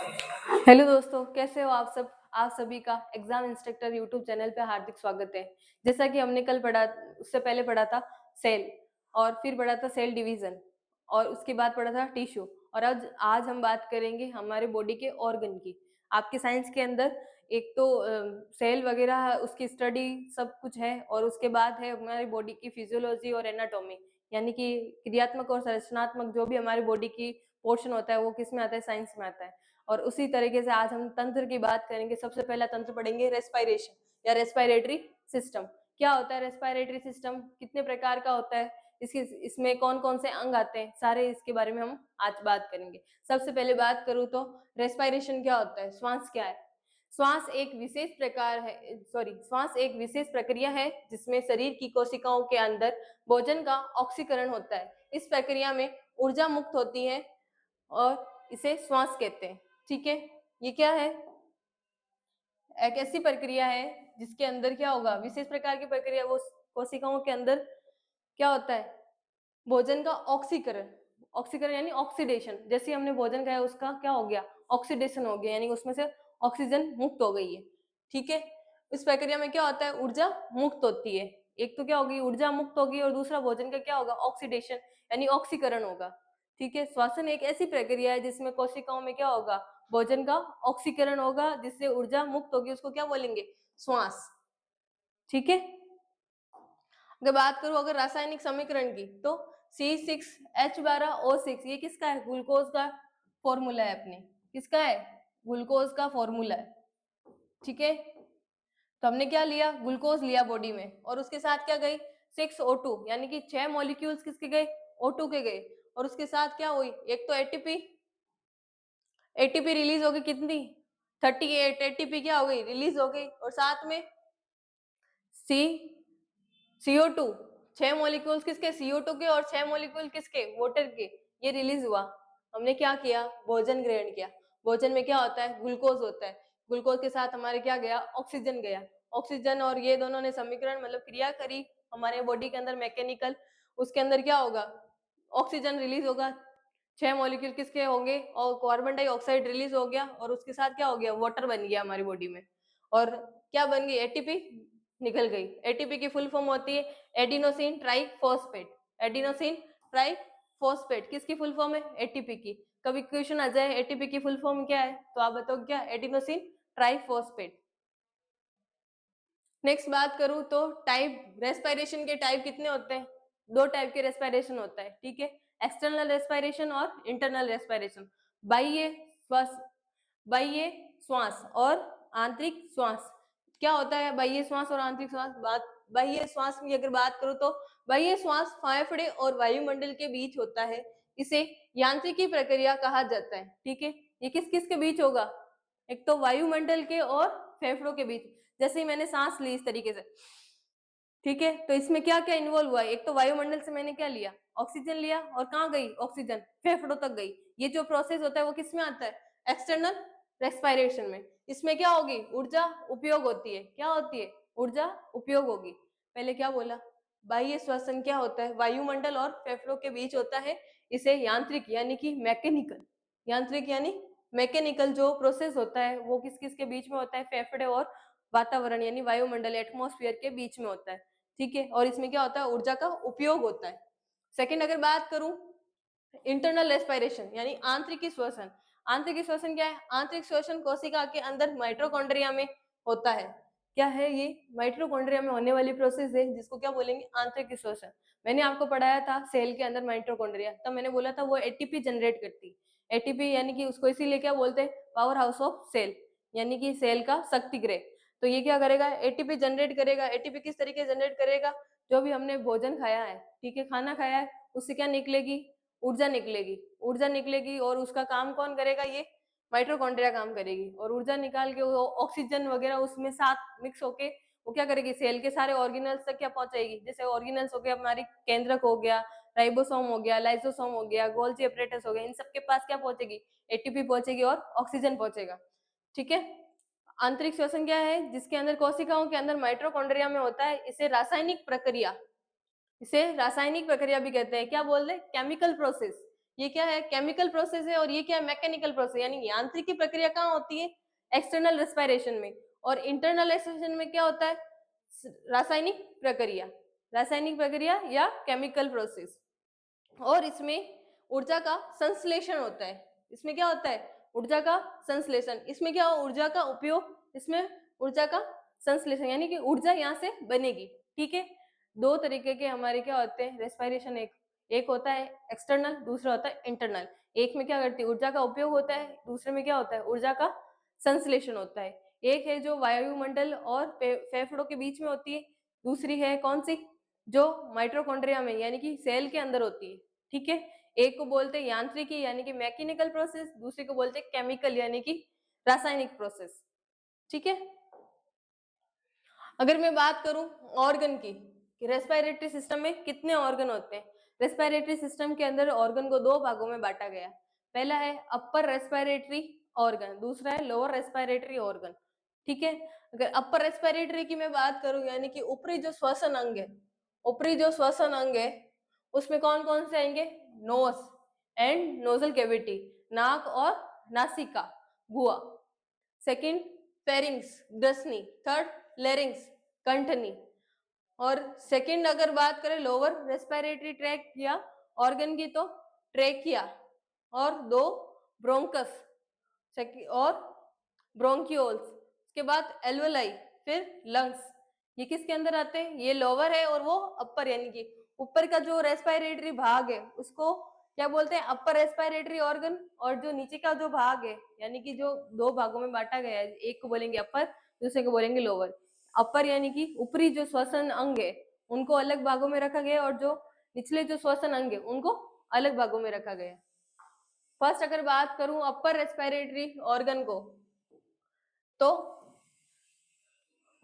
Hello दोस्तों, कैसे हो आप सब। आप सभी का एग्जाम इंस्ट्रक्टर यूट्यूब चैनल पे हार्दिक स्वागत है। जैसा कि हमने कल पढ़ा, उससे पहले पढ़ा था सेल, और फिर पढ़ा था सेल डिवीजन, और उसके बाद पढ़ा था टिश्यू, और आज हम बात करेंगे हमारे बॉडी के ऑर्गन की। आपके साइंस के अंदर एक तो सेल वगैरह उसकी स्टडी सब कुछ है, और उसके बाद है हमारी बॉडी की फिजियोलॉजी और एनाटॉमी, यानी कि क्रियात्मक और संरचनात्मक जो भी हमारी बॉडी की पोर्शन होता है वो किस में आता है, साइंस में आता है। और उसी तरीके से आज हम तंत्र की बात करेंगे। सबसे पहला तंत्र पढ़ेंगे रेस्पिरेशन या रेस्पिरेटरी सिस्टम। क्या होता है रेस्पिरेटरी सिस्टम, कितने प्रकार का होता है, इसमें कौन कौन से अंग आते हैं, सारे इसके बारे में हम आज बात करेंगे। सबसे पहले बात करूं तो रेस्पिरेशन क्या होता है, श्वास क्या है। श्वास एक विशेष प्रकार है, श्वास एक विशेष प्रक्रिया है जिसमें शरीर की कोशिकाओं के अंदर भोजन का ऑक्सीकरण होता है। इस प्रक्रिया में ऊर्जा मुक्त होती है और इसे श्वास कहते हैं। ठीक है, ये क्या है, एक ऐसी प्रक्रिया है जिसके अंदर क्या होगा, विशेष प्रकार की प्रक्रिया, वो कोशिकाओं के अंदर क्या होता है, भोजन का ऑक्सीकरण। ऑक्सीकरण यानी ऑक्सीडेशन, जैसे हमने भोजन खाया उसका क्या हो गया, ऑक्सीडेशन हो गया, यानी उसमें से ऑक्सीजन मुक्त हो गई है। ठीक है, इस प्रक्रिया में क्या होता है, ऊर्जा मुक्त होती है। एक तो क्या होगी, ऊर्जा मुक्त होगी, और दूसरा भोजन का क्या होगा, ऑक्सीडेशन यानी ऑक्सीकरण होगा। ठीक है, श्वसन एक ऐसी प्रक्रिया है जिसमें कोशिकाओं में क्या होगा, भोजन का ऑक्सीकरण होगा, जिससे ऊर्जा मुक्त होगी, उसको क्या बोलेंगे, श्वास। ठीक है, अगर बात करूं अगर रासायनिक समीकरण की, तो C6H12O6 ये किसका है, ग्लूकोज का फॉर्मूला है अपने, किसका है, ग्लूकोज का फॉर्मूला है। ठीक है, तो हमने क्या लिया, ग्लूकोज लिया बॉडी में, और उसके साथ क्या गई, 6O2, यानी कि 6 मॉलिक्यूल्स किसके गए, O2 के गए, और उसके साथ क्या हुई, एक तो एटीपी, एटीपी रिलीज हो गई कितनी, 38 एटीपी क्या हो गई, रिलीज हो गई, और साथ में सी CO2, 6 मॉलिक्यूल्स किसके, CO2 के, और 6 मॉलिक्यूल किसके, वाटर के, ये रिलीज हुआ। हमने क्या किया, भोजन ग्रहण किया। भोजन में क्या होता है, ग्लूकोज होता है, ग्लूकोज के साथ हमारे क्या गया, ऑक्सीजन गया। ऑक्सीजन और ये दोनों ने समीकरण मतलब क्रिया करी हमारे बॉडी के अंदर मैकेनिकल, उसके अंदर क्या होगा, ऑक्सीजन रिलीज होगा, 6 मॉलिक्यूल किसके होंगे, और कार्बन डाइऑक्साइड रिलीज हो गया, और उसके साथ क्या हो गया, वाटर बन गया हमारी बॉडी में, और क्या बन गई, एटीपी निकल गई। एटीपी की फुल फॉर्म होती है एडिनोसिन ट्राइफॉस्फेट। एडिनोसिन ट्राइफॉस्फेट किसकी फुल फॉर्म है, एटीपी की। कभी क्वेश्चन आ जाए एटीपी की फुल फॉर्म क्या है, तो आप बताओ क्या, एडिनोसिन ट्राइफॉस्फेट। नेक्स्ट बात करूं तो टाइप, रेस्पिरेशन के टाइप कितने होते हैं, 2 टाइप के रेस्पिरेशन होता है। ठीक है, एक्सटर्नल रेस्पिरेशन और इंटरनल रेस्पिरेशन। बाह्य श्वास, बाह्य श्वास और आंतरिक श्वास। क्या होता है बाह्य श्वास और आंतरिक श्वास, बाह्य श्वास की अगर बात करूं तो बाह्य श्वास फेफड़े और वायुमंडल के बीच होता है, इसे यांत्रिकी प्रक्रिया कहा जाता है। ठीक है, ये किस किस के बीच होगा, एक तो वायुमंडल के और फेफड़ों के बीच। जैसे ही मैंने सांस ली इस तरीके से, ठीक है, तो इसमें क्या क्या इन्वॉल्व हुआ है, एक तो वायुमंडल से मैंने क्या लिया, ऑक्सीजन लिया, और कहाँ गई ऑक्सीजन, फेफड़ों तक गई। ये जो प्रोसेस होता है वो किस में आता है, एक्सटर्नल रेस्पिरेशन में। इसमें क्या होगी, ऊर्जा उपयोग होती है, क्या होती है, ऊर्जा उपयोग होगी। पहले क्या बोला, बाह्य श्वसन क्या होता है, वायुमंडल और फेफड़ों के बीच होता है, इसे यांत्रिक यानी कि मैकेनिकल, यांत्रिक यानी मैकेनिकल जो प्रोसेस होता है वो किस किस के बीच में होता है, फेफड़े और वातावरण यानी वायुमंडल एटमॉस्फेयर के बीच में होता है। ठीक है, और इसमें क्या होता है, ऊर्जा का उपयोग होता है। सेकंड अगर बात करूं, इंटरनल रेस्पिरेशन यानी आंतरिक श्वसन। आंतरिक श्वसन क्या है, आंतरिक श्वसन कोशिका के अंदर माइटोकॉन्ड्रिया में होता है। क्या है ये, माइटोकॉन्ड्रिया में होने वाली प्रोसेस है जिसको क्या बोलेंगे, आंतरिक श्वसन। मैंने आपको पढ़ाया था सेल के अंदर माइटोकॉन्ड्रिया, तब मैंने बोला था वो एटीपी जनरेट करती, एटीपी यानी कि उसको इसीलिए क्या बोलते हैं, पावर हाउस ऑफ सेल, यानी कि सेल का शक्ति गृह। तो ये क्या करेगा, एटीपी जनरेट करेगा। एटीपी किस तरीके जनरेट करेगा, जो भी हमने भोजन खाया है, ठीक है, खाना खाया है, उससे क्या निकलेगी, ऊर्जा निकलेगी, ऊर्जा निकलेगी, और उसका काम कौन करेगा, ये माइटोकॉन्ड्रिया काम करेगी, और ऊर्जा निकाल के वो ऑक्सीजन वगैरह उसमें साथ मिक्स होके वो क्या करेगी, सेल के सारे ऑर्गेनल्स तक क्या पहुंचाएगी। जैसे ऑर्गेनल्स हो गया, हमारी केंद्रक हो गया, राइबोसोम हो गया, लाइसोसोम हो गया, गोल्जी अपरेटस हो गया, इन सबके पास क्या पहुंचेगी, एटीपी पहुंचेगी और ऑक्सीजन पहुंचेगा। ठीक है, आंतरिक श्वसन क्या है, जिसके अंदर कोशिकाओं के अंदर माइटोकॉन्ड्रिया में होता है, इसे रासायनिक प्रक्रिया, इसे रासायनिक प्रक्रिया भी कहते हैं, क्या बोल रहे, केमिकल प्रोसेस, ये क्या है, केमिकल प्रोसेस है, और ये क्या है, मैकेनिकल प्रोसेस, यानी यांत्रिकी प्रक्रिया कहाँ होती है, एक्सटर्नल रेस्पिरेशन में। और इंटरनल रेस्पिरेशन में क्या होता है, रासायनिक प्रक्रिया, रासायनिक प्रक्रिया या केमिकल प्रोसेस। और इसमें ऊर्जा का संश्लेषण होता है, इसमें क्या होता है, ऊर्जा का संश्लेषण, इसमें क्या हो, ऊर्जा का उपयोग, इसमें ऊर्जा का संश्लेषण, यानी कि ऊर्जा यहाँ से बनेगी। ठीक है, दो तरीके के हमारे क्या होते हैं रेस्पिरेशन, एक एक होता है एक्सटर्नल, दूसरा होता है इंटरनल। एक में क्या करती है, ऊर्जा का उपयोग होता है, दूसरे में क्या होता है, ऊर्जा का संश्लेषण होता है। एक है जो वायुमंडल और फेफड़ों के बीच में होती है, दूसरी है कौन सी, जो माइटोकॉन्ड्रिया में यानी कि सेल के अंदर होती है। ठीक है, एक को बोलते हैं यांत्रिकी यानी कि मैकेनिकल प्रोसेस, दूसरे को बोलते हैं केमिकल यानी कि रासायनिक प्रोसेस। ठीक है, अगर मैं बात करूं ऑर्गन की, कि रेस्पिरेटरी सिस्टम में कितने ऑर्गन होते हैं। रेस्पिरेटरी सिस्टम के अंदर ऑर्गन को दो भागों में बांटा गया। पहला है अपर रेस्पिरेटरी ऑर्गन, दूसरा है लोअर रेस्पिरेटरी ऑर्गन। ठीक है, अगर अपर रेस्पिरेटरी की मैं बात करूं यानी कि ऊपरी जो श्वसन अंग है, ऊपरी जो श्वसन अंग है उसमें कौन कौन से आएंगे, नोज एंड नोजल कैविटी, नाक और नासिका गुहा। सेकंड फेरिंग्स ग्रसनी, थर्ड लेरिंग्स कंठनी। और सेकंड अगर बात करें लोअर रेस्पिरेटरी ट्रैक या ऑर्गन की तो ट्रेकिया और दो ब्रोंकस और ब्रोंकियोल्स, उसके बाद एल्वेलाई, फिर लंग्स। ये किसके अंदर आते हैं, ये लोअर है और वो अपर, यानी कि ऊपर का जो रेस्पिरेटरी भाग है उसको क्या बोलते हैं, अपर रेस्पिरेटरी ऑर्गन, और जो नीचे का जो भाग है यानी कि जो दो भागों में बांटा गया है, एक को बोलेंगे अपर, दूसरे को बोलेंगे लोअर। अपर यानी कि ऊपरी जो श्वसन अंग है उनको अलग भागों में रखा गया, और जो निचले जो श्वसन अंग है उनको अलग भागों में रखा गया। फर्स्ट अगर बात करूं अपर रेस्पिरेटरी ऑर्गन को, तो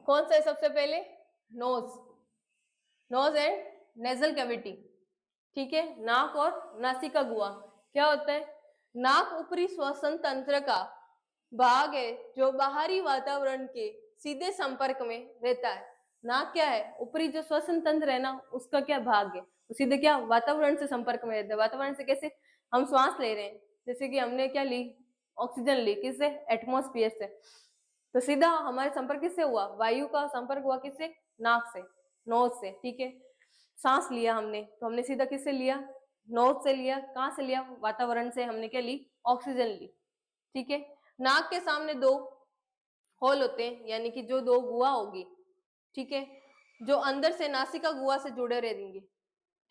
कौन सा है सबसे पहले, nose, nose and nasal cavity. ठीक है, नाक और नासिका गुहा। क्या होता है, नाक ऊपरी श्वसन तंत्र का भाग है जो बाहरी वातावरण के सीधे संपर्क में रहता है। नाक क्या है, ऊपरी जो श्वसन तंत्र है ना उसका क्या भाग है, वो सीधे क्या वातावरण से संपर्क में रहता है। वातावरण से कैसे, हम श्वास ले रहे हैं, जैसे कि हमने क्या ली, ऑक्सीजन ली, किससे, एटमॉस्फेयर से, तो सीधा हमारे संपर्क किससे हुआ, वायु का संपर्क हुआ किससे, नाक से, नोज से। ठीक है, सांस लिया हमने तो हमने सीधा किससे लिया, नोज से लिया, कहाँ से लिया, वातावरण से हमने क्या ली, ऑक्सीजन ली। ठीक है, नाक के सामने दो होल होते हैं यानी कि जो दो गुहा होगी। ठीक है, जो अंदर से नासिका गुहा से जुड़े रहेंगे।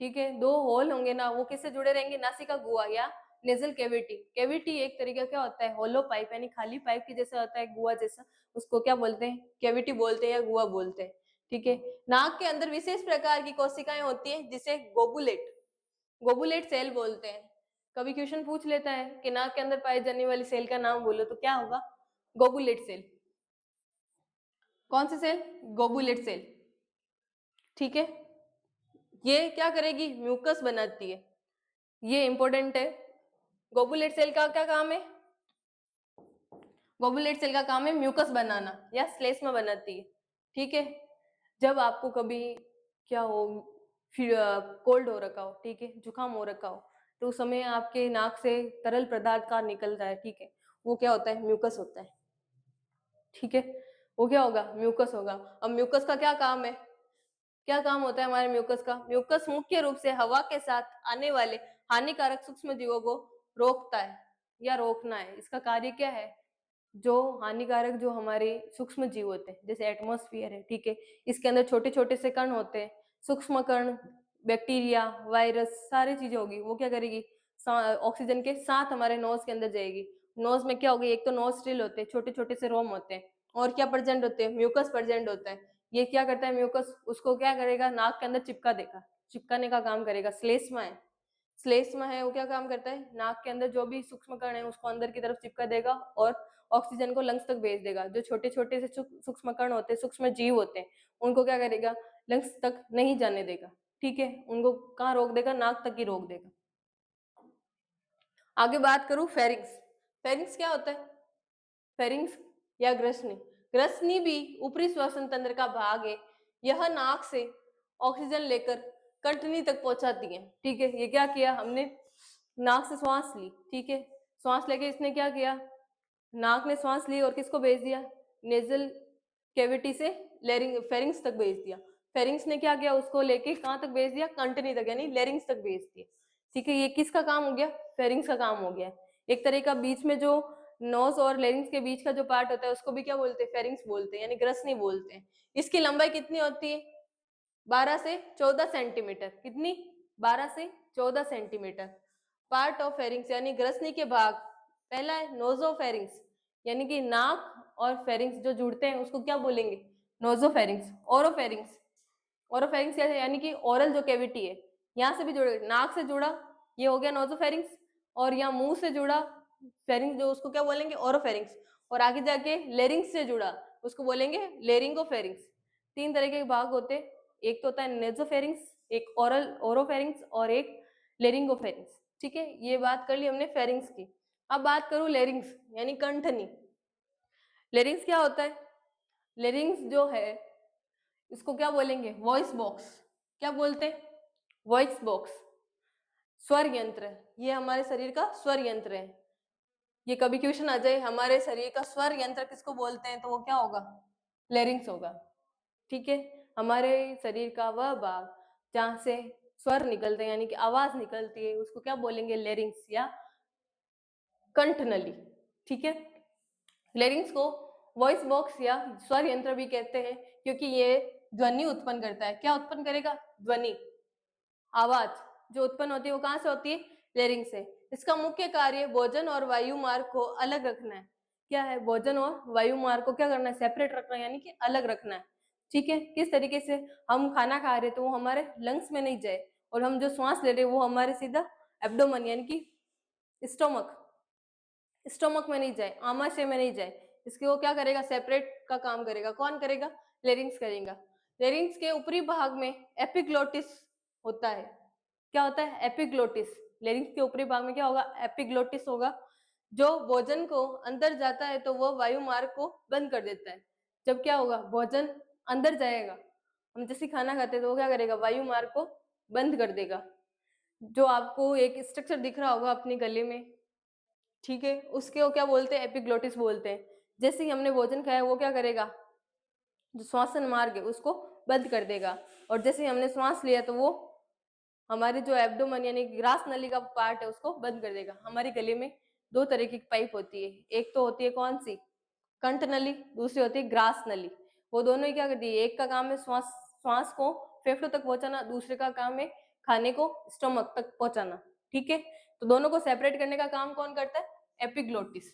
ठीक है, दो होल होंगे ना, वो किससे जुड़े रहेंगे, नासिका गुहा या नेजल कैविटी। कैविटी एक तरीके का क्या होता है, होलो पाइप यानी खाली पाइप की जैसा होता है, गुहा जैसा, उसको क्या बोलते हैं, कैविटी बोलते हैं या गुहा बोलते हैं। ठीक है, नाक के अंदर विशेष प्रकार की कोशिकाएं होती है जिसे गोबुलेट, गोबुलेट सेल बोलते हैं। कभी क्वेश्चन पूछ लेता है कि नाक के अंदर पाई जाने वाली सेल का नाम बोलो, तो क्या होगा, गोबुलेट सेल। कौन सी सेल, गोबुलेट सेल। ठीक है, ये क्या करेगी, म्यूकस बनाती है, ये इंपॉर्टेंट है। गोबुलेट सेल का क्या काम है, गोबुलेट सेल का काम है म्यूकस बनाना या श्लेष्मा बनाती है। ठीक है, जब आपको कभी क्या हो, फिर कोल्ड हो रखा हो, ठीक है, जुकाम हो रखा हो, तो उस समय आपके नाक से तरल पदार्थ का निकल रहा है, ठीक है, वो क्या होता है, म्यूकस होता है। ठीक है, वो क्या होगा, म्यूकस होगा। अब म्यूकस का क्या काम है, क्या काम होता है हमारे म्यूकस का, म्यूकस मुख्य रूप से हवा के साथ आने वाले हानिकारक सूक्ष्म जीवों को रोकता है या रोकना है। इसका कार्य क्या है, जो हानिकारक जो हमारे सूक्ष्म जीव होते हैं जैसे एटमॉस्फेयर है, ठीक है, इसके अंदर छोटे छोटे से कण होते हैं, सूक्ष्म कण, बैक्टीरिया, वायरस, सारी चीजें होगी, वो क्या करेगी, ऑक्सीजन के साथ हमारे नोज के अंदर जाएगी। नोज में क्या होगी, एक तो नोस्ट्रिल होते हैं, छोटे छोटे से रोम होते हैं, और क्या प्रेजेंट होते हैं, म्यूकस प्रेजेंट होता है। ये क्या करता है म्यूकस, उसको क्या करेगा, नाक के अंदर चिपका देगा, चिपकाने का काम करेगा। श्लेष्मा है, श्लेष्मा है, वो क्या काम करता है, नाक के अंदर जो भी सूक्ष्म कण है उसको अंदर की तरफ चिपका देगा और ऑक्सीजन को लंग्स तक भेज देगा। जो छोटे छोटे से सूक्ष्म कण होते हैं, सूक्ष्म जीव होते हैं, उनको क्या करेगा, लंग्स तक नहीं जाने देगा। ठीक है, उनको कहाँ रोक देगा, नाक तक ही रोक देगा। आगे बात करूं फेरिंग्स, फेरिंग्स क्या होता है, फेरिंग्स या ग्रसनी, ग्रसनी भी ऊपरी श्वसन तंत्र का भाग है। यह नाक से ऑक्सीजन लेकर कंठनी तक पहुंचाती है। ठीक है, ये क्या किया हमने, नाक से श्वास ली, ठीक है, श्वास लेके इसने क्या किया, नाक ने श्वास ली और किसको भेज दिया, नेजल कैविटी से फेरिंग्स तक भेज दिया। फेरिंग्स ने क्या किया, उसको लेके कहाँ तक भेज दिया, कंटनी तक, यानी लेरिंग्स तक भेज दिया। ठीक है, ये किसका काम हो गया, फेरिंग्स का काम हो गया। एक तरह का बीच में जो नोज और लेरिंग्स के बीच का जो पार्ट होता है उसको भी क्या बोलते हैं, फेरिंग्स बोलते हैं, यानी ग्रसनी बोलते हैं। इसकी लंबाई कितनी होती है, 12 से 14 सेंटीमीटर। कितनी, 12 से 14 सेंटीमीटर। पार्ट ऑफ फेरिंग्स यानी ग्रसनी के भाग, पहला है नोजोफेरिंग्स, यानी कि नाक और फेरिंग्स जो जुड़ते हैं उसको क्या बोलेंगे, नोजोफेरिंग्स। ओरोफेरिंग्स, ओरोफेरिंग्स क्या है, यानी कि ओरल जो कैविटी है, यहाँ से भी जुड़े, नाक से जुड़ा ये हो गया नोजोफेरिंग्स, और यहाँ मुंह से जुड़ा फेरिंग्स जो उसको क्या बोलेंगे, ओरोफेरिंग्स, और आगे जाके लेरिंग्स से जुड़ा उसको बोलेंगे लेरिंगोफेरिंग्स। तीन तरह के भाग होते हैं, एक तो होता है नेजोफेरिंग्स, एक ओरल ओरोफेरिंग्स और एक लेरिंगोफेरिंग्स। ठीक है, ये बात कर ली हमने फेरिंग्स की। अब बात करूं लेरिंग्स यानी कंठनी। लेरिंग्स क्या होता है, लेरिंग्स जो है इसको क्या बोलेंगे, वॉइस बॉक्स। क्या बोलते हैं, वॉइस बॉक्स, स्वर यंत्र। ये हमारे शरीर का स्वर यंत्र है। ये कभी क्वेश्चन आ जाए हमारे शरीर का स्वर यंत्र किसको बोलते हैं, तो वो क्या होगा, लेरिंग्स होगा। ठीक है, हमारे शरीर का वह भाग जहां से स्वर निकलते हैं यानी कि आवाज निकलती है उसको क्या बोलेंगे, लेरिंग्स या कंठनली। ठीक है, लेरिंग्स को वॉइस बॉक्स या स्वर यंत्र भी कहते हैं क्योंकि ये ध्वनि उत्पन्न करता है। क्या उत्पन्न करेगा, ध्वनि, आवाज जो उत्पन्न होती है वो कहां से होती है, लेरिंग से। इसका मुख्य कार्य भोजन और वायु मार्ग को अलग रखना है। क्या है, भोजन और वायु मार्ग को क्या करना है, सेपरेट रखना है, यानी कि अलग रखना है। ठीक है, किस तरीके से, हम खाना खा रहे तो वो हमारे लंग्स में नहीं जाए, और हम जो श्वास ले रहे वो हमारे सीधा एब्डोमन यानी कि स्टोमक, स्टोमक में नहीं जाए, आमाशय में नहीं जाए, इसके वो क्या करेगा, सेपरेट का काम करेगा। कौन करेगा, लेरिंग्स करेगा। लेरिंग्स के ऊपरी भाग में एपिग्लोटिस होता है। क्या होता है, एपिग्लोटिस। लेरिंग्स के ऊपरी भाग में क्या होगा, एपिग्लोटिस होगा। जो भोजन को अंदर जाता है तो वो वायु मार्ग को बंद कर देता है। जब क्या होगा, भोजन अंदर जाएगा, हम जैसे खाना खाते हैं तो वो क्या करेगा, वायु मार्ग को बंद कर देगा। जो आपको एक स्ट्रक्चर दिख रहा होगा अपने गले में, ठीक है, उसके वो क्या बोलते हैं, एपिग्लोटिस बोलते हैं। जैसे ही हमने भोजन खाया वो क्या करेगा, जो श्वासन मार्ग है उसको बंद कर देगा, और जैसे ही हमने श्वास लिया तो वो हमारे जो एब्डोमन यानी ग्रास नली का पार्ट है उसको बंद कर देगा। हमारे गले में दो तरह की पाइप होती है, एक तो होती है कौन सी, कंठ नली, दूसरी होती है ग्रास नली। वो दोनों ही क्या करती है, एक का काम है श्वास श्वास को फेफड़ों तक पहुंचाना, दूसरे का काम है खाने को स्टोमक तक पहुंचाना। ठीक है, तो दोनों को सेपरेट करने का काम कौन करता है, एपिग्लोटिस।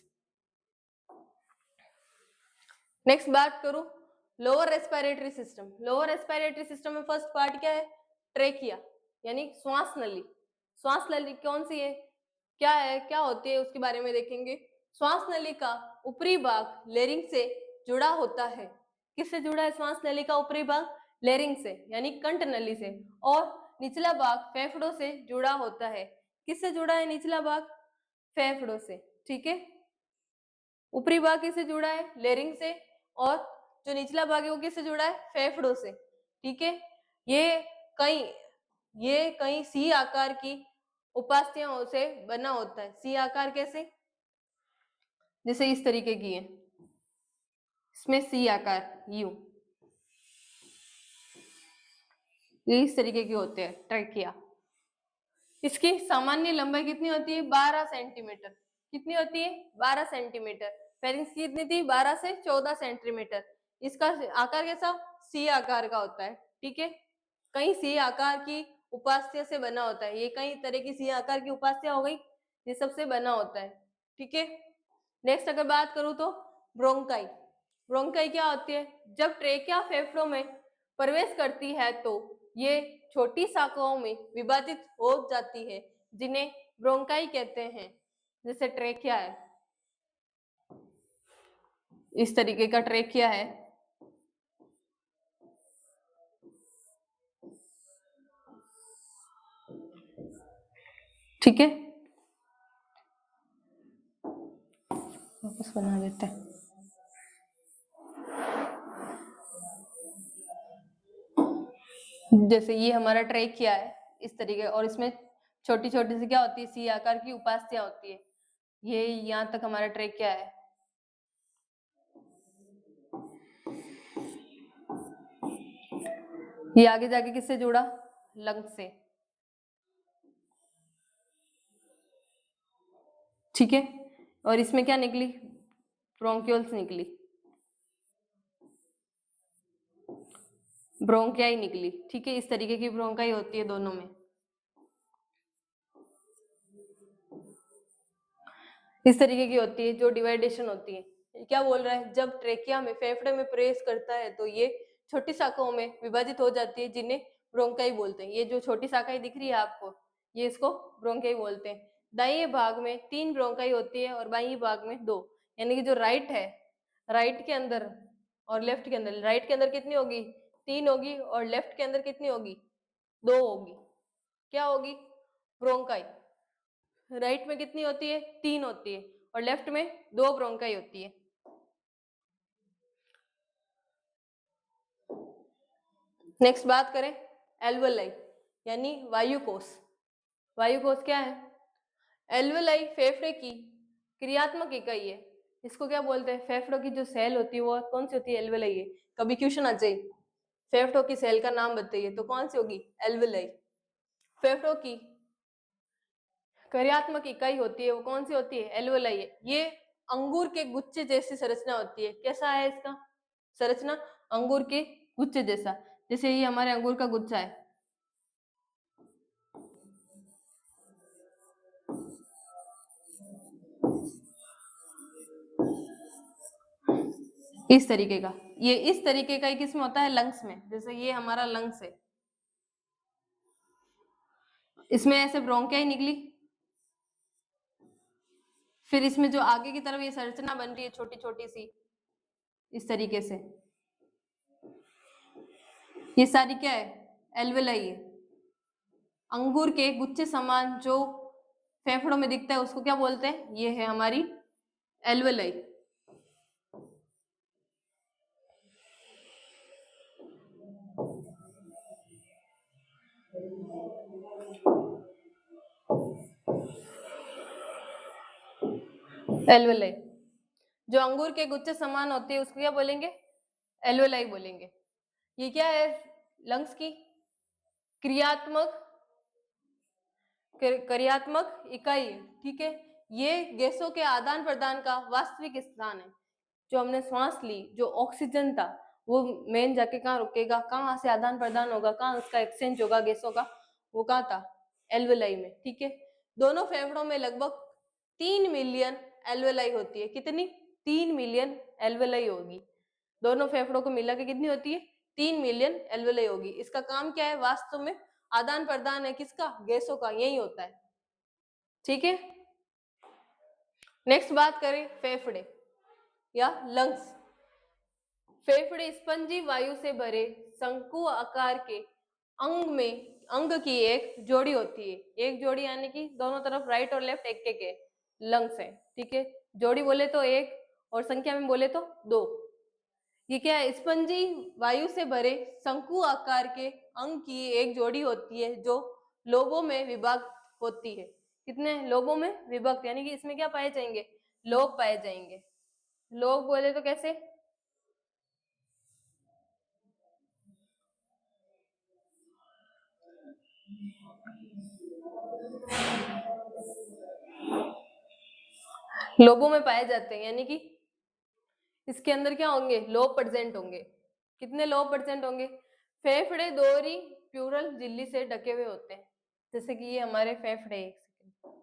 नेक्स्ट बात करूं, lower respiratory system. Lower respiratory system में फर्स्ट पार्ट क्या है, ट्रेकिया यानी श्वास नली। श्वास नली कौन सी है, क्या है, क्या होती है उसके बारे में देखेंगे। श्वास नली का ऊपरी भाग लेरिंग से जुड़ा होता है। किससे जुड़ा है श्वास नली का ऊपरी भाग, लेरिंग से यानी कंठ नली से। और निचला भाग फेफड़ों से जुड़ा होता है। किससे जुड़ा है निचला भाग, फेफड़ों से। ठीक है, ऊपरी भाग किससे जुड़ा है, लेरिंग से, और जो निचला भाग है वो किससे जुड़ा है, फेफड़ों से। ठीक है, ये कई ये कई सी आकार की उपास्थ्यों से बना होता है। सी आकार कैसे, जैसे इस तरीके की है, इसमें सी आकार यू, ये इस तरीके के होते हैं ट्रैकिया। इसकी सामान्य लंबाई कितनी होती है, 12 सेंटीमीटर। कितनी होती है, 12 सेंटीमीटर। फेरिंग्स की कितनी थी, 12 से 14 सेंटीमीटर। इसका आकार कैसा, सी आकार का होता है। ठीक है, कई सी आकार की उपास्थ्य से बना होता है। ये कई तरह की सी आकार की उपास्थ्य हो गई, ये सबसे बना होता है। ठीक है, नेक्स्ट अगर बात करूं तो ब्रोंकाई। ब्रोंकाई क्या होती है, जब ट्रेकिया फेफड़ों में प्रवेश करती है तो ये छोटी शाखाओं में विभाजित हो जाती है, जिन्हें ब्रोंकाई कहते हैं। जैसे ट्रेकिया है, इस तरीके का ट्रेकिया है। ठीक है, वापस बना देते हैं। जैसे ये हमारा ट्रेकिया है इस तरीके, और इसमें छोटी छोटी सी क्या होती है, सी आकार की उपास्थ्या होती है। ये यहाँ तक हमारा ट्रेकिया है। ये आगे जाके किससे जुड़ा, लंग्स से, ठीक है। और इसमें क्या निकली, ब्रोंक्यूल्स निकली, ब्रोंकियाई निकली, ठीक है। इस तरीके की ब्रोंकाई होती है दोनों में, इस तरीके की होती है जो डिवाइडेशन होती है। ये क्या बोल रहा है, जब ट्रेकिया में फेफड़े में प्रवेश करता है तो ये छोटी शाखाओं में विभाजित हो जाती है जिन्हें ब्रोंकाई बोलते हैं। ये जो छोटी शाखाएं दिख रही है आपको, ये इसको ब्रोंकाई बोलते हैं। दाहिने भाग में 3 ब्रोंकाई होती है और बाएं भाग में 2, यानी कि जो राइट है, राइट के अंदर और लेफ्ट के अंदर, राइट के अंदर कितनी होगी, 3 होगी, और लेफ्ट के अंदर कितनी होगी, 2 होगी। क्या होगी, ब्रोंकाई। राइट में कितनी होती है, 3 होती है, और लेफ्ट में 2 ब्रोंकाई होती है। नेक्स्ट बात करें एल्वेलाई, यानी वायुकोश। वायुकोश क्या है, एल्वेलाई फेफड़े की क्रियात्मक इकाई है। इसको क्या बोलते हैं, फेफड़ों की जो सेल होती है वो कौन सी होती है, एल्वेलाई है। कभी क्वेश्चन आ जाए, फेफड़ों की सेल का नाम बताइए, तो कौन सी होगी, एल्वेलाई। फेफड़ों की कार्यात्मक इकाई होती है वो कौन सी होती है, एल्वेलाई है। ये अंगूर के गुच्छे जैसी संरचना होती है। कैसा है इसका संरचना, अंगूर के गुच्छे जैसा, जैसे ये हमारे अंगूर का गुच्छा है, इस तरीके का। ये इस तरीके का किसमें होता है, लंग्स में। जैसे ये हमारा लंग्स है, इसमें ऐसे ब्रोंकियाई निकली, फिर इसमें जो आगे की तरफ ये संरचना बन रही है छोटी छोटी सी, इस तरीके से, ये सारी क्या है, एल्वेलाई है। अंगूर के गुच्छे समान जो फेफड़ों में दिखता है उसको क्या बोलते हैं, ये है हमारी एल्वेलाई। एल्वेलाई जो अंगूर के गुच्छे समान होती है उसको क्या बोलेंगे, एल्वेलाई बोलेंगे। ये क्या है, लंग्स की क्रियात्मक कार्यात्मक इकाई है, ठीक है। ये गैसों के आदान प्रदान का वास्तविक स्थान है। जो हमने श्वास ली, जो ऑक्सीजन था, वो मेन जाके कहाँ रुकेगा, कहाँ से आदान प्रदान होगा, कहाँ उसका एक्सचेंज होगा गैसों का, वो कहाँ था, एल्वेलाई में, ठीक है। दोनों फेफड़ों में लगभग 3 मिलियन एल्वेलाई होती है। कितनी, 3 मिलियन एल्वेलाई होगी। दोनों फेफड़ों को मिला के कितनी होती है, 3 मिलियन एल्वेलाई होगी। इसका काम क्या है, वास्तव में आदान प्रदान है किसका, गैसों का, यही होता है, ठीक है। नेक्स्ट बात करें फेफड़े या लंग्स। फेफड़े स्पंजी वायु से भरे शंकु आकार के अंग की एक जोड़ी होती है। एक जोड़ी यानी कि दोनों तरफ राइट और लेफ्ट एक एक है, लंग्स है, ठीक है। जोड़ी बोले तो एक, और संख्या में बोले तो 2। ये क्या है, स्पंजी वायु से भरे शंकु आकार के अंग की एक जोड़ी होती है जो लोबों में विभक्त होती है। कितने लोबों में विभक्त, यानी कि इसमें क्या पाए जाएंगे, लोब पाए जाएंगे। लोब बोले तो कैसे, लोबों में पाए जाते हैं, यानी कि इसके अंदर क्या होंगे, लोब प्रेजेंट होंगे। कितने लोब प्रेजेंट होंगे, फेफड़े दोहरी प्यूरल झिल्ली से ढके हुए होते हैं। जैसे कि ये हमारे फेफड़े, एक सेकंड,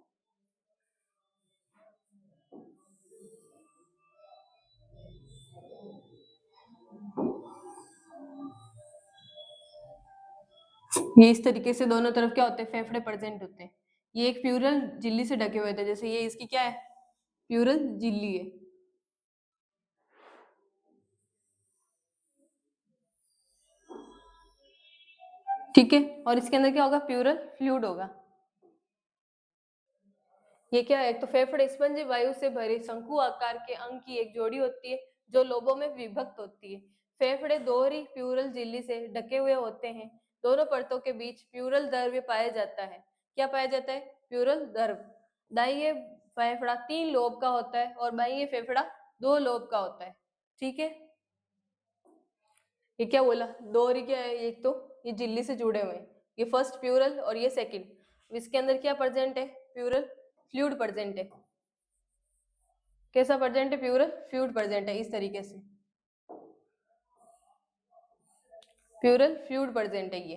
ये इस तरीके से दोनों तरफ क्या होते हैं, फेफड़े प्रेजेंट होते हैं। ये एक प्यूरल झिल्ली से ढके हुए थे, जैसे ये इसकी क्या है, प्यूरल झिल्ली है, ठीक है। और इसके अंदर क्या होगा, प्यूरल फ्लूइड होगा। ये क्या है, एक तो फेफड़े स्पंजी वायु से भरे शंकु आकार के अंग की एक जोड़ी होती है जो लोबों में विभक्त होती है। फेफड़े दोहरी प्यूरल झिल्ली से ढके हुए होते हैं। दोनों परतों के बीच प्यूरल द्रव्य पाया जाता है क्या पाया जाता है? प्यूरल द्रव। दाहिने फेफड़ा 3 लोब का होता है और बाह्य फेफड़ा 2 लोब का होता है। ठीक है, ये क्या बोला? दो और क्या है? एक तो ये झिल्ली से जुड़े हुए हैं, ये फर्स्ट प्यूरल और ये सेकंड। इसके अंदर क्या प्रेजेंट है? प्यूरल फ्लूइड प्रेजेंट है। कैसा प्रेजेंट है? प्यूरल फ्लूइड प्रेजेंट है। इस तरीके से प्यूरल फ्लूइड प्रेजेंट है ये।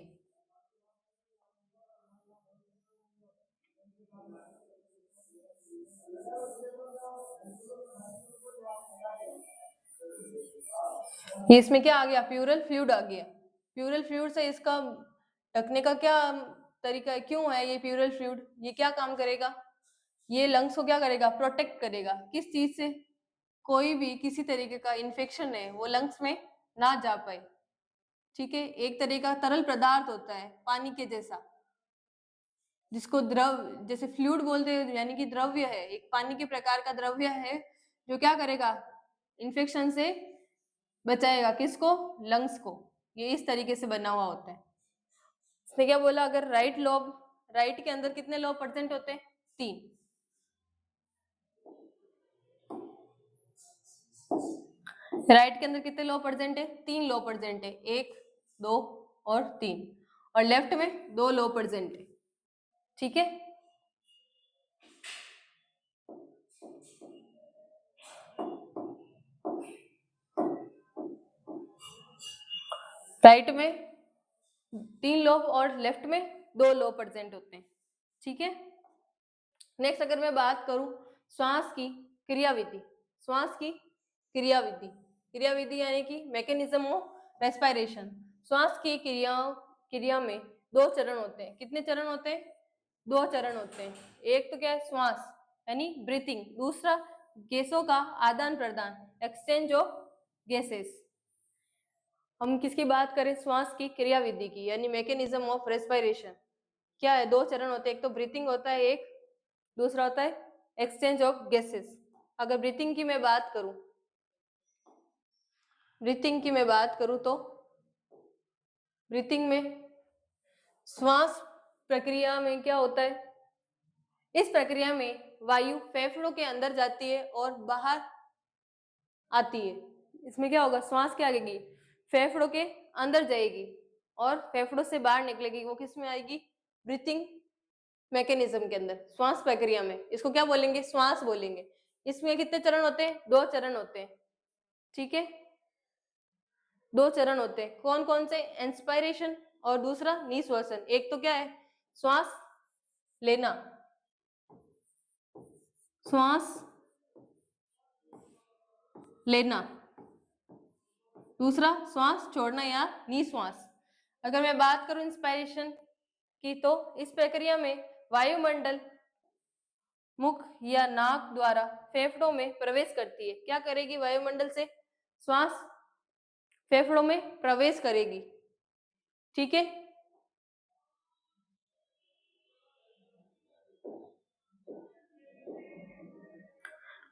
ये इसमें क्या आ गया? प्यूरल फ्लूइड आ गया। प्यूरल फ्लूइड से इसका ढकने का क्या तरीका है? क्यों है ये प्यूरल फ्लूइड? ये क्या काम करेगा? ये लंग्स को क्या करेगा? प्रोटेक्ट करेगा। किस चीज से? कोई भी किसी तरीके का इन्फेक्शन है वो लंग्स में ना जा पाए। ठीक है, एक तरह का तरल पदार्थ होता है पानी के जैसा, जिसको द्रव जैसे फ्लूइड बोलते हैं, यानी कि द्रव्य है, एक पानी के प्रकार का द्रव्य है जो क्या करेगा? इन्फेक्शन से बचाएगा। किसको? लंग्स को। ये इस तरीके से बना हुआ होता है। इसने क्या बोला? अगर राइट के अंदर कितने लोब प्रेजेंट होते हैं? 3। राइट के अंदर कितने लोब प्रेजेंट है? 3 लोब प्रेजेंट है, 1 2 और 3। और लेफ्ट में 2 लोब प्रेजेंट है। ठीक है, राइट में 3 लोब और लेफ्ट में 2 लोब प्रेजेंट होते हैं। ठीक है, नेक्स्ट अगर मैं बात करूं श्वास की क्रियाविधि, श्वास की क्रियाविधि यानी कि मैकेनिज्म ऑफ रेस्पिरेशन। श्वास की क्रिया में 2 चरण होते हैं। कितने चरण होते हैं? 2 चरण होते हैं। एक तो क्या है? श्वास यानी ब्रीथिंग। दूसरा गैसों का आदान प्रदान, एक्सचेंज ऑफ गैसेस। हम किसकी बात करें? श्वास की क्रियाविधि की, यानी मैकेनिज्म ऑफ रेस्पिरेशन। क्या है? 2 चरण होते हैं, एक तो ब्रीथिंग होता है, एक दूसरा होता है एक्सचेंज ऑफ गैसेस। अगर ब्रीथिंग की मैं बात करूं, तो ब्रीथिंग में श्वास प्रक्रिया में क्या होता है? इस प्रक्रिया में वायु फेफड़ों के अंदर जाती है और बाहर आती है। इसमें क्या होगा? श्वास क्या आएगी? फेफड़ों के अंदर जाएगी और फेफड़ों से बाहर निकलेगी। वो किस में आएगी? ब्रीथिंग मैकेनिज्म के अंदर, श्वास प्रक्रिया में। इसको क्या बोलेंगे? श्वास बोलेंगे। इसमें कितने चरण होते हैं? 2 चरण होते हैं। ठीक है, 2 चरण होते हैं। कौन कौन से? इंस्पायरेशन और दूसरा निश्वासन। एक तो क्या है? श्वास लेना, श्वास लेना, दूसरा श्वास छोड़ना या निश्वास। अगर मैं बात करूं इंस्पायरेशन की, तो इस प्रक्रिया में वायुमंडल मुख या नाक द्वारा फेफड़ों में प्रवेश करती है। क्या करेगी? वायुमंडल से श्वास फेफड़ों में प्रवेश करेगी। ठीक है,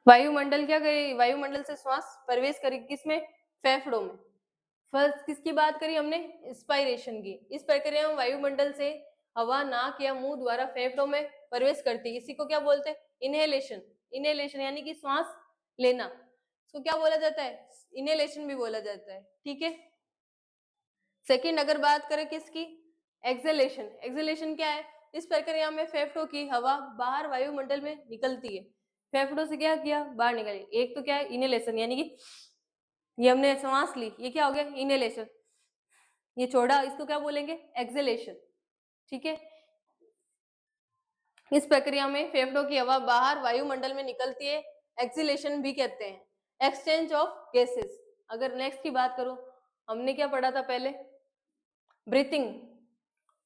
वायुमंडल क्या करेगी? वायुमंडल से श्वास प्रवेश करेगी। किसमें? फेफड़ों में। फर्स्ट किसकी बात करी हमने? इंस्पायरेशन की। इस प्रक्रिया में वायुमंडल से हवा नाक या मुंह द्वारा फेफड़ों में प्रवेश करती है। इसी को क्या बोलते हैं? इनहेलेशन। इनहेलेशन यानी कि श्वास लेना, इसको क्या बोला जाता है? इनहेलेशन भी बोला जाता है। ठीक है, सेकंड अगर बात करें किसकी? एक्सहेलेशन। एक्सहेलेशन क्या है? इस प्रक्रिया में फेफड़ों की हवा बाहर वायुमंडल में निकलती है। फेफड़ों से क्या किया? बाहर निकली। एक तो क्या है? इनहेलेशन, यानी कि ये हमने सांस ली, ये क्या हो गया? इनहेलेशन। ये छोड़ा, इसको क्या बोलेंगे? एक्सहेलेशन। ठीक है, इस प्रक्रिया में फेफड़ों की हवा बाहर वायुमंडल में निकलती है, एक्सहेलेशन भी कहते हैं। Exchange of gases. अगर नेक्स्ट की बात करूं, हमने क्या पढ़ा था पहले? ब्रीथिंग।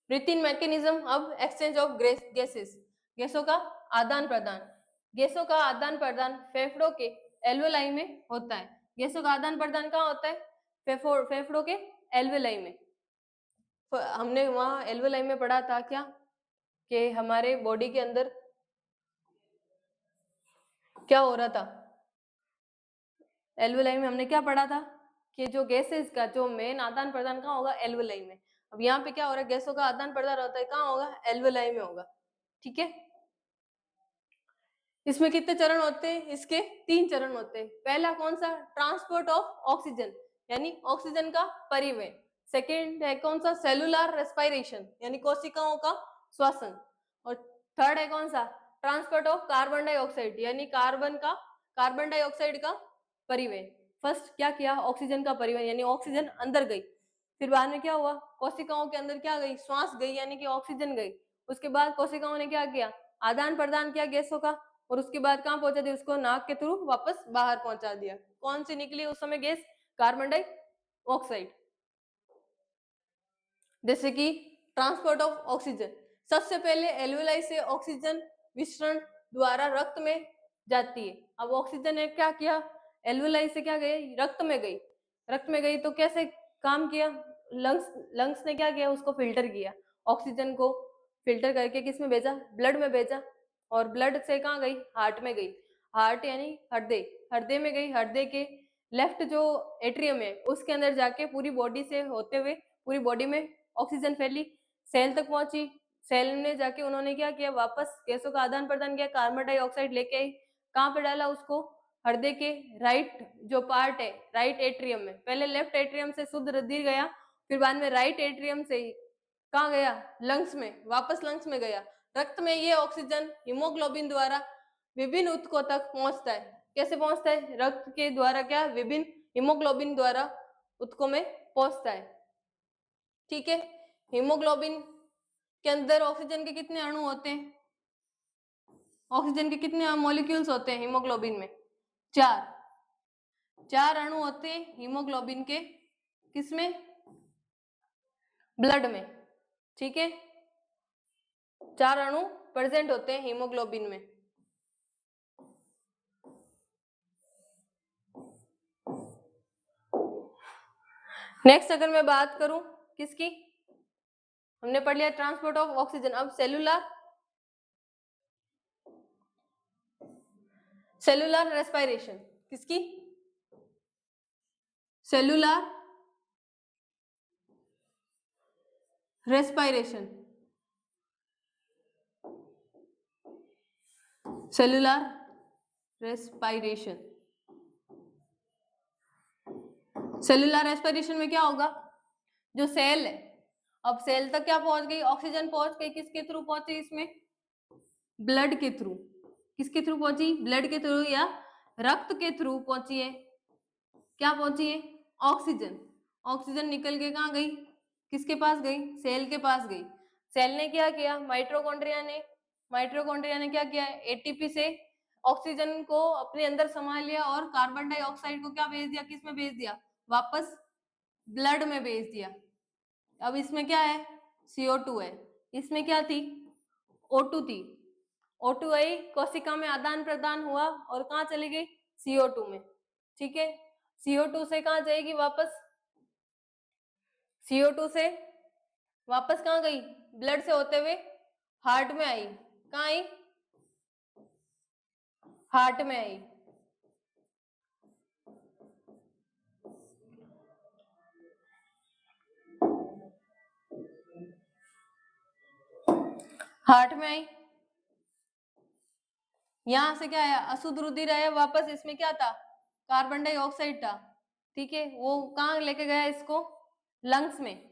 ब्रीथिंग मैकेनिज्म, अब एक्सचेंज ऑफ गैसेस, गैसों का आदान प्रदान। गैसों का आदान प्रदान फेफड़ों के एल्वेलाई में होता है। गैसों का आदान प्रदान कहाँ होता है? फेफड़ों के एल्वेलाई में। हमने वहां एल्वेलाई में पढ़ा था क्या कि हमारे बॉडी के अंदर क्या हो रहा था? एल्वेलाई में हमने क्या पढ़ा था कि जो गैसेस का जो मेन आदान प्रदान कहाँ होगा? एल्वेलाई में। अब यहाँ पे क्या हो रहा है? गैसों का आदान प्रदान होता है कहाँ होगा? एल्वेलाई में होगा। ठीक है। इसमें कितने चरण होते हैं? इसके 3 चरण होते हैं। पहला कौन सा? ट्रांसपोर्ट ऑफ ऑक्सीजन, यानी ऑक्सीजन का परिवहन। सेकेंड है कौन सा? सेलुलर रेस्पिरेशन, यानी कोशिकाओं का श्वसन। और थर्ड है कौन सा? ट्रांसपोर्ट ऑफ कार्बन डाइऑक्साइड, यानी कार्बन डाइऑक्साइड का परिवहन। फर्स्ट क्या किया? ऑक्सीजन का परिवहन, यानी ऑक्सीजन अंदर गई। फिर बाद में क्या हुआ? कोशिकाओं के अंदर क्या गई? श्वास गई, यानी कि ऑक्सीजन गई। उसके बाद कोशिकाओं ने क्या किया? आदान प्रदान किया गैसों का, और उसके बाद कहाँ पहुंचा दिया? उसको नाक के थ्रू वापस बाहर पहुंचा दिया। कौन सी निकली उस समय गैस? Carbon dioxide. जैसे कि ट्रांसपोर्ट ऑफ ऑक्सीजन, सबसे पहले एल्वेलाई से ऑक्सीजन विसरण द्वारा रक्त में जाती है। अब ऑक्सीजन ने क्या किया? एल्वेलाई से क्या गई? रक्त में गई। रक्त में गई तो कैसे काम किया? लंग्स ने क्या किया? उसको फिल्टर किया। ऑक्सीजन को फिल्टर करके किस में भेजा? ब्लड में भेजा। और ब्लड से कहाँ गई? हार्ट में गई। हार्ट यानी हृदय में गई। हृदय के लेफ्ट जो एट्रियम है उसके अंदर जाके पूरी बॉडी से होते हुए पूरी बॉडी में ऑक्सीजन फैली, सेल तक पहुंची। सेल ने जाके उन्होंने क्या किया? वापस गैसों का आदान प्रदान किया। कार्बन डाइऑक्साइड लेके आई। कहाँ पे डाला उसको? हृदय के राइट जो पार्ट है, राइट एट्रियम में। पहले लेफ्ट एट्रियम से शुद्ध रुधिर गया, फिर बाद में राइट एट्रियम से कहाँ गया? लंग्स में। वापस लंग्स में गया। रक्त में ये ऑक्सीजन हीमोग्लोबिन द्वारा विभिन्न ऊतकों तक पहुंचता है। कैसे पहुंचता है? रक्त के द्वारा क्या? विभिन्न हीमोग्लोबिन द्वारा ऊतकों में पहुंचता है। ठीक है। हीमोग्लोबिन के अंदर ऑक्सीजन के कितने अणु होते हैं? ऑक्सीजन के कितने मॉलिक्यूल्स होते हैं हीमोग्लोबिन में? 4 अणु होते हैं हीमोग्लोबिन के। किसमें? ब्लड में। ठीक है, 4 अणु प्रेजेंट होते हैं हीमोग्लोबिन में। नेक्स्ट अगर मैं बात करूं किसकी, हमने पढ़ लिया ट्रांसपोर्ट ऑफ ऑक्सीजन। अब सेलुलर रेस्पिरेशन किसकी? Cellular respiration, cellular respiration. Cellular respiration में क्या होगा? जो सेल है, अब सेल तक क्या पहुंच गई? ऑक्सीजन पहुंच गई। किसके थ्रू पहुंची? इसमें ब्लड के थ्रू। किसके थ्रू पहुंची? ब्लड के थ्रू या रक्त के थ्रू पहुंची है। क्या पहुंची है? ऑक्सीजन। ऑक्सीजन निकल के कहाँ गई? किसके पास गई? सेल के पास गई। सेल ने क्या किया? माइटोकॉन्ड्रिया ने क्या किया? एटीपी से ऑक्सीजन को अपने अंदर समा लिया और कार्बन डाइऑक्साइड को क्या भेज दिया? किस में भेज दिया? वापस ब्लड में भेज दिया। अब इसमें क्या है? CO2 है। इसमें क्या थी? O2 थी। O2 आई, कोशिका में आदान प्रदान हुआ और कहाँ चली गई? CO2 में। ठीक है, CO2 से कहाँ जाएगी वापस? CO2 से वापस कहाँ गई? ब्लड से होते हुए हार्ट में आई। कहाँ आई? हार्ट में आई। हार्ट में आई। यहां से क्या आया? अशुद्ध रुधिर आया वापस। इसमें क्या था? कार्बन डाइऑक्साइड था। ठीक है, वो कहाँ लेके गया इसको? लंग्स में।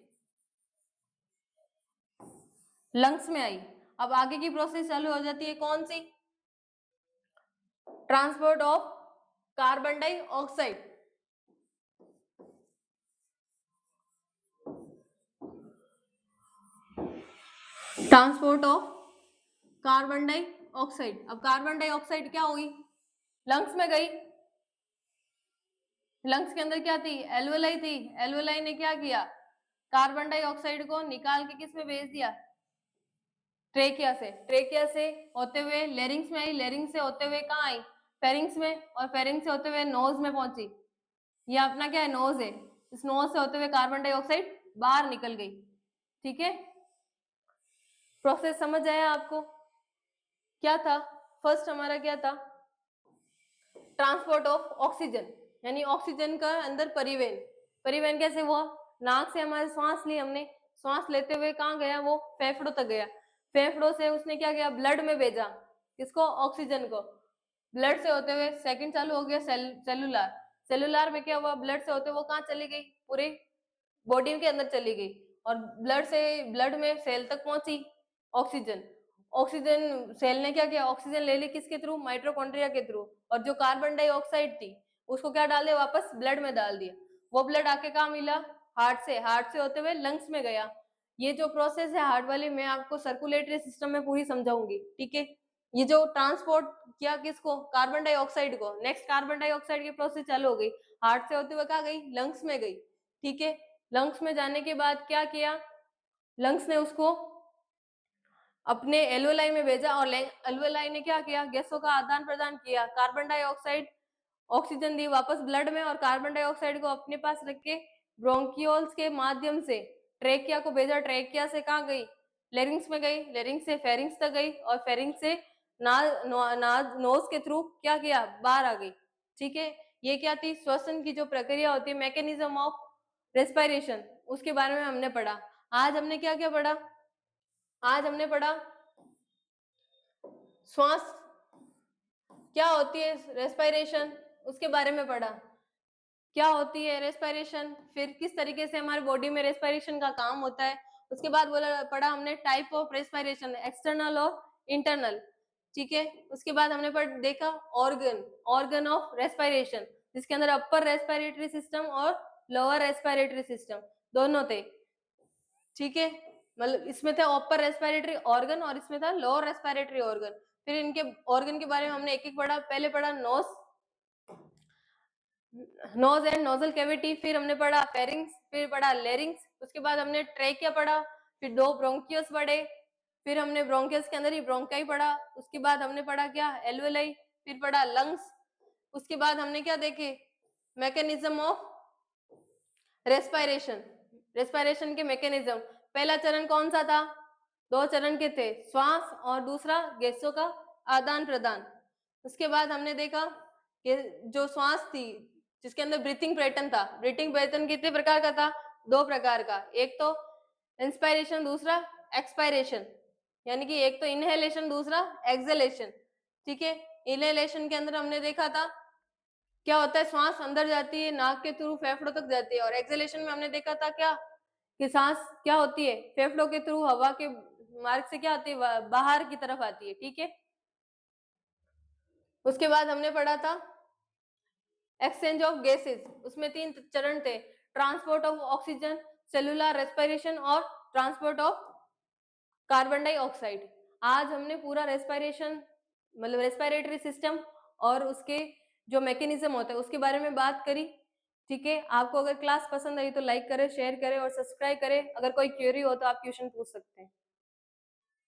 लंग्स में आई। अब आगे की प्रोसेस चालू हो जाती है, कौन सी? Transport of carbon dioxide. Transport of carbon dioxide. अब कार्बन डाइऑक्साइड क्या हुई? लंग्स में गई। लंग्स के अंदर क्या थी? एल्वेलाई थी। एल्वेलाई ने क्या किया? कार्बन डाइऑक्साइड को निकाल के किस में भेज दिया? ट्रेकिया से। ट्रेकिया से होते हुए लेरिंग्स में आई। लेरिंग्स से होते हुए कहाँ आई? फेरिंग्स में। और फेरिंग्स से होते हुए नोज में पहुंची। ये अपना क्या है? नोज है। इस नोज से होते हुए कार्बन डाइऑक्साइड बाहर निकल गई। ठीक है, प्रोसेस समझ आया आपको? क्या था? फर्स्ट हमारा क्या था? ट्रांसपोर्ट ऑफ ऑक्सीजन, यानी ऑक्सीजन का अंदर परिवहन। परिवहन कैसे हुआ? नाक से हमारे सांस ली हमने, सांस लेते हुए कहाँ गया? वो फेफड़ों तक गया। फेफड़ों से उसने क्या किया, ब्लड में भेजा, किसको, ऑक्सीजन को। ब्लड से होते हुए सेकंड चालू हो गया सेलुलर, सेलुलर में क्या हुआ, ब्लड से होते हुए वो कहाँ चली गई, पूरे बॉडी के अंदर चली गई, और ब्लड से, ब्लड में सेल तक पहुंची ऑक्सीजन। ऑक्सीजन सेल ने क्या किया, ऑक्सीजन ले ली किसके थ्रू, माइटोकॉन्ड्रिया के थ्रू, और जो कार्बन डाइऑक्साइड थी उसको क्या डाल दिया, वापस ब्लड में डाल दिया। वो ब्लड आके कहाँ मिला, हार्ट से, हार्ट से होते हुए लंग्स में गया। ये जो प्रोसेस है हार्ट वाली, मैं आपको सर्कुलेटरी सिस्टम में पूरी समझाऊंगी, ठीक है। ये जो ट्रांसपोर्ट किया किसको, कार्बन डाइऑक्साइड को, नेक्स्ट कार्बन डाइऑक्साइड की प्रोसेस चालू हो गई, हार्ट से होते हुए कहाँ गई, लंग्स में गई, ठीक है। लंग्स में जाने के बाद क्या किया, लंग्स ने उसको अपने एल्वेलाई में भेजा, और एल्वेलाई ने क्या किया, गैसों का आदान प्रदान किया, कार्बन डाइऑक्साइड, ऑक्सीजन दी वापस ब्लड में, और कार्बन डाइऑक्साइड को अपने पास रख के ब्रोंकियोल्स के माध्यम से ट्रेकिया को भेजा, ट्रेकिया से कहाँ गई, लेरिंग्स में गई, लेरिंग्स से फेरिंग्स तक गई, और फेरिंग्स से नोज के थ्रू क्या किया, बाहर आ गई, ठीक है। ये क्या थी, श्वसन की जो प्रक्रिया होती है, मैकेनिज्म ऑफ रेस्पिरेशन, उसके बारे में हमने पढ़ा। आज हमने क्या क्या पढ़ा, आज हमने पढ़ा श्वास क्या होती है, रेस्पिरेशन, उसके बारे में पढ़ा, क्या होती है रेस्पिरेशन, फिर किस तरीके से हमारी बॉडी में रेस्पिरेशन का काम होता है। उसके बाद बोला पढ़ा हमने टाइप ऑफ रेस्पिरेशन, एक्सटर्नल और इंटरनल, ठीक है। उसके बाद हमने देखा ऑर्गन, ऑर्गन ऑफ रेस्पिरेशन, जिसके अंदर अपर रेस्पिरेटरी सिस्टम और लोअर रेस्पिरेटरी सिस्टम दोनों थे, ठीक है। मतलब इसमें था अपर रेस्पिरेटरी ऑर्गन और इसमें था लोअर रेस्पिरेटरी ऑर्गन। फिर इनके ऑर्गन के बारे में हमने एक एक पढ़ा, पहले पढ़ा नोज एंड नोजल कैविटी, फिर हमने पढ़ा फेरिंग्स, फिर पढ़ा लेरिंग्स, उसके बाद हमने ट्रेकिया पढ़ा, फिर दो ब्रोंकियस पढ़े, फिर हमने ब्रोंकियस के अंदर ही ब्रोंकाई पढ़ा, उसके बाद हमने पढ़ा क्या, एल्वेलाई, फिर पढ़ा लंग्स, उसके बाद हमने क्या देखे, मैकेनिज्म ऑफ रेस्पिरेशन, रेस्पिरेशन के मैकेनिज्म। पहला चरण कौन सा था, दो चरण के थे, श्वास और दूसरा गैसों का आदान प्रदान। उसके बाद हमने देखा कि जो श्वास थी जिसके अंदर ब्रीथिंग पैटर्न था, ब्रीथिंग पैटर्न कितने प्रकार का था, दो प्रकार का, एक तो इंस्पायरेशन, दूसरा एक्सपायरेशन, यानी कि एक तो इनहेलेशन, दूसरा एक्सहेलेशन, ठीक है। इनहेलेशन के अंदर हमने देखा था क्या होता है, श्वास अंदर जाती है नाक के थ्रू फेफड़ों तक जाती है, और एक्सहेलेशन में हमने देखा था क्या कि सांस क्या होती है, फेफड़ों के थ्रू हवा के मार्ग से क्या होती है, बाहर की तरफ आती है, ठीक है। उसके बाद हमने पढ़ा था एक्सचेंज ऑफ गैसेस, उसमें तीन चरण थे, transport of oxygen, cellular respiration और ट्रांसपोर्ट ऑफ कार्बन डाइऑक्साइड। आज हमने पूरा रेस्पिरेशन, मतलब रेस्पिरेटरी सिस्टम और उसके जो मैकेनिज्म होता है उसके बारे में बात करी, ठीक है। आपको अगर क्लास पसंद आई तो लाइक करें, शेयर करें और सब्सक्राइब करें। अगर कोई क्वेरी हो तो आप क्वेश्चन पूछ सकते हैं।